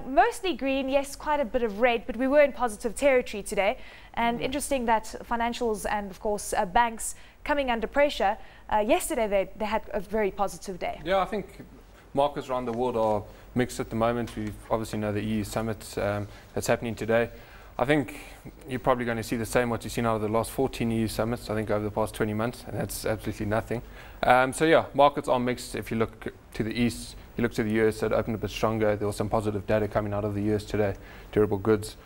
Mostly green, yes, quite a bit of red, but we were in positive territory today. And interesting that financials and, of course, banks coming under pressure. Yesterday, they had a very positive day. Yeah, I think markets around the world are mixed at the moment. We obviously know the EU summit that's happening today. I think you're probably going to see the same what you've seen out of the last 14 EU summits, I think, over the past 20 months, and that's absolutely nothing. So yeah, markets are mixed. If you look to the east, you look to the US, it opened a bit stronger. There was some positive data coming out of the US today, durable goods.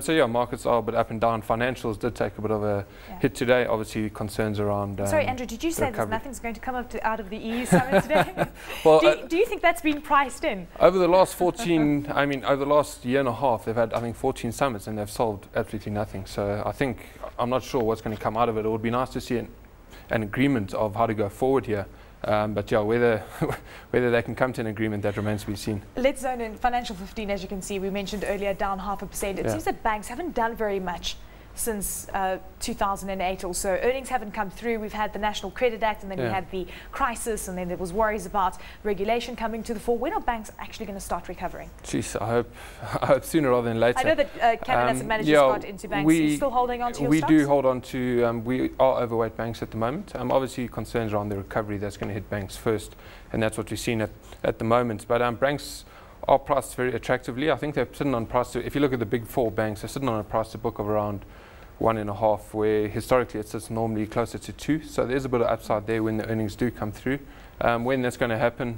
So yeah, markets are a bit up and down. Financials did take a bit of a hit today. Obviously, concerns around. Sorry, Andrew, did you say that nothing's going to come out of the EU summit today? Well, do you think that's been priced in? Over the last 14, I mean, over the last year and a half, they've had, I think, 14 summits and they've solved absolutely nothing. So I think, I'm not sure what's going to come out of it. It would be nice to see an agreement of how to go forward here. But yeah, whether they can come to an agreement, that remains to be seen. Let's zone in financial 15, as you can see, we mentioned earlier, down 0.5%. It seems that banks haven't done very much since 2008 or so. Earnings haven't come through. We've had the National Credit Act, and then we had the crisis, and then there was worries about regulation coming to the fore. When are banks actually going to start recovering? Jeez, I hope sooner rather than later. I know that Cabinet Asset Managers got into banks. Are you still holding on to your stocks? We do hold on to, we are overweight banks at the moment. Obviously, concerns around the recovery, that's going to hit banks first, and that's what we've seen at the moment. But banks are priced very attractively. I think they're sitting on price to, if you look at the big four banks, they're sitting on a price to book of around 1.5, where historically it sits normally closer to 2. So there's a bit of upside there when the earnings do come through. When that's going to happen,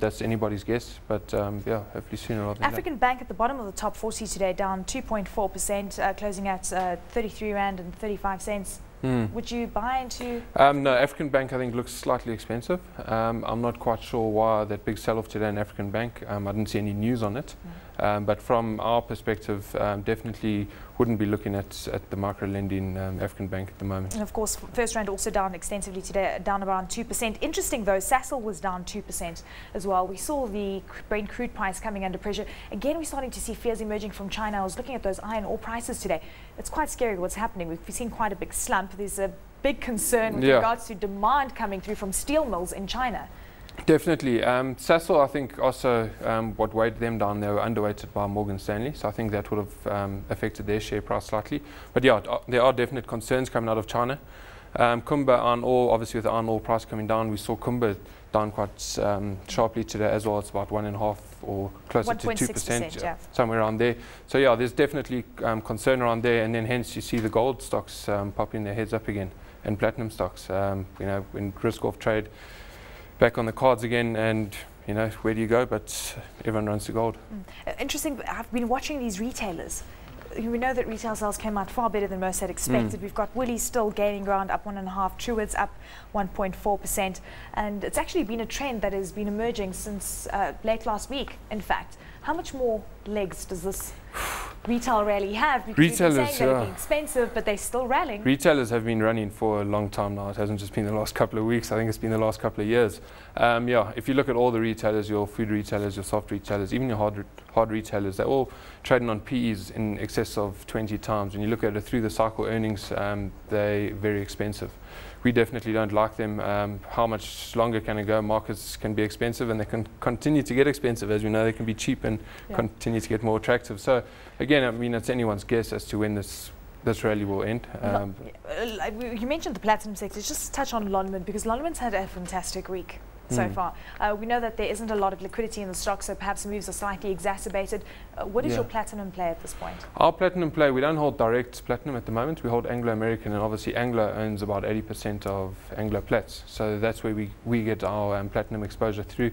that's anybody's guess. But yeah, hopefully sooner rather than later. African Bank at the bottom of the top 40 today, down 2.4%, closing at 33 Rand and 35 cents. Would you buy into? No, African Bank I think looks slightly expensive. I'm not quite sure why that big sell-off today in African Bank. I didn't see any news on it. But from our perspective, definitely wouldn't be looking at the micro lending African Bank at the moment. And of course, First Rand also down extensively today, down around 2%. Interesting though, Sasol was down 2% as well. We saw the Brent crude price coming under pressure. Again, we're starting to see fears emerging from China. I was looking at those iron ore prices today. It's quite scary what's happening. We've seen quite a big slump. There's a big concern with regards to demand coming through from steel mills in China. Definitely. Sasol, I think also what weighed them down, they were underweighted by Morgan Stanley, so I think that would have affected their share price slightly. But yeah, there are definite concerns coming out of China. Kumba iron ore, obviously with the iron ore price coming down, we saw Kumba down quite sharply today as well. It's about 1.5 or closer to 2%, somewhere around there. So yeah, there's definitely concern around there, and then hence you see the gold stocks popping their heads up again, and platinum stocks, you know, when risk off trade back on the cards again, and you know, where do you go? But everyone runs to gold. Interesting. I've been watching these retailers. We know that retail sales came out far better than most had expected. We've got Woolies still gaining ground, up 1.5%, Truworths up 1.4%, and it's actually been a trend that has been emerging since late last week, in fact. How much more legs does this retail rally have? Because retailers, they're being expensive, but they're still rallying. Retailers have been running for a long time now. It hasn't just been the last couple of weeks. I think it's been the last couple of years. Yeah, if you look at all the retailers, your food retailers, your soft retailers, even your hard retailers, they're all trading on PEs in excess of 20 times. When you look at it through the cycle earnings, they're very expensive. We definitely don't like them. How much longer can it go? Markets can be expensive, and they can continue to get expensive. As we know, they can be cheap and continue to get more attractive. So again, I mean, it's anyone's guess as to when this rally will end. You mentioned the platinum sector. Just touch on Lonmin, because Lonmin's had a fantastic week so far. We know that there isn't a lot of liquidity in the stock, so perhaps moves are slightly exacerbated. What is your platinum play at this point? Our platinum play, we don't hold direct platinum at the moment. We hold Anglo American, and obviously Anglo owns about 80% of Anglo Plats. So that's where we get our platinum exposure through.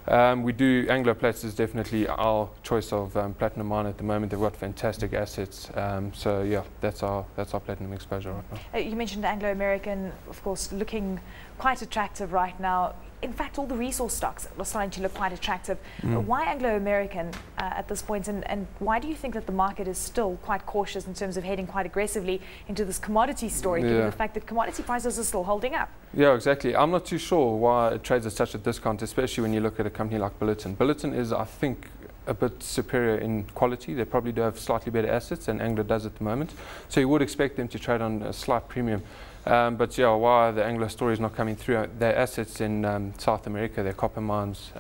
We do, Anglo Plats is definitely our choice of platinum mine at the moment. They've got fantastic assets. So yeah, that's our platinum exposure right now. You mentioned Anglo American, of course, looking quite attractive right now. In fact, all the resource stocks are starting to look quite attractive. Why Anglo American at this point, and why do you think that the market is still quite cautious in terms of heading quite aggressively into this commodity story, given the fact that commodity prices are still holding up? Yeah, exactly. I'm not too sure why it trades at such a discount, especially when you look at a company like Billiton. Billiton is, I think, a bit superior in quality. They probably do have slightly better assets than Anglo does at the moment. So you would expect them to trade on a slight premium. But yeah, why the Anglo story is not coming through, their assets in South America, their copper mines,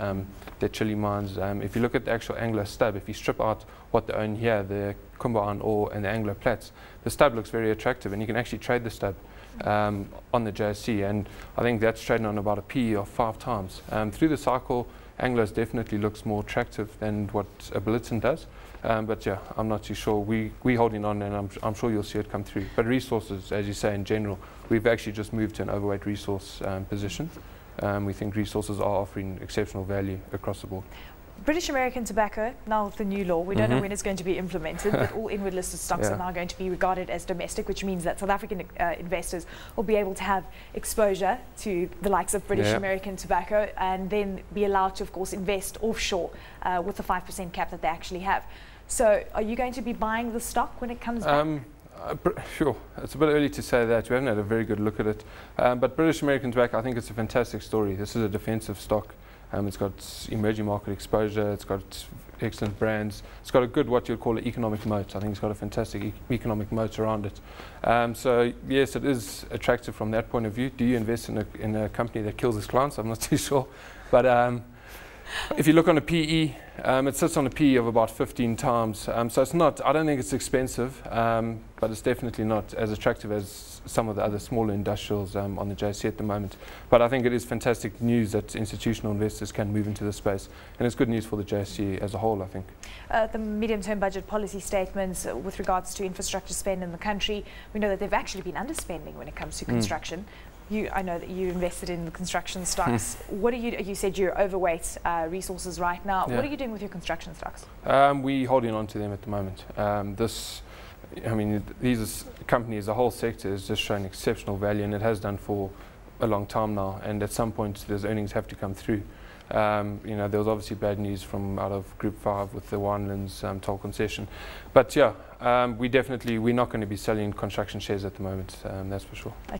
their Chile mines, if you look at the actual Anglo stub, if you strip out what they own here, the Kumba iron ore and the Anglo Plats, the stub looks very attractive, and you can actually trade the stub on the JSE, and I think that's trading on about a PE of 5 times. Through the cycle, Anglo's definitely looks more attractive than what a Bulletin does. But yeah, I'm not too sure. We're holding on, and I'm sure you'll see it come through. But resources, as you say, in general, we've actually just moved to an overweight resource position. We think resources are offering exceptional value across the board. British American tobacco, now with the new law, we don't know when it's going to be implemented, but all inward listed stocks are now going to be regarded as domestic, which means that South African investors will be able to have exposure to the likes of British American tobacco, and then be allowed to, of course, invest offshore with the 5% cap that they actually have. So are you going to be buying the stock when it comes back? Sure. It's a bit early to say that. We haven't had a very good look at it. But British American tobacco, I think it's a fantastic story. This is a defensive stock. It's got emerging market exposure. It's got excellent brands. It's got a good, what you'd call an economic moat. I think it's got a fantastic economic moat around it. So yes, it is attractive from that point of view. Do you invest in a company that kills its clients? I'm not too sure. But if you look on a PE, it sits on a PE of about 15 times. So it's not, I don't think it's expensive, but it's definitely not as attractive as some of the other smaller industrials on the JSE at the moment. But I think it is fantastic news that institutional investors can move into the space. And it's good news for the JSE as a whole, I think. The medium-term budget policy statements with regards to infrastructure spend in the country, we know that they've actually been underspending when it comes to construction. I know that you invested in the construction stocks. What are you said you're overweight resources right now. What are you doing with your construction stocks? We're holding on to them at the moment. These companies, the whole sector is just showing exceptional value, and it has done for a long time now. And at some point, those earnings have to come through. There was obviously bad news from out of Group 5 with the Winelands toll concession. But yeah, we're not going to be selling construction shares at the moment, that's for sure.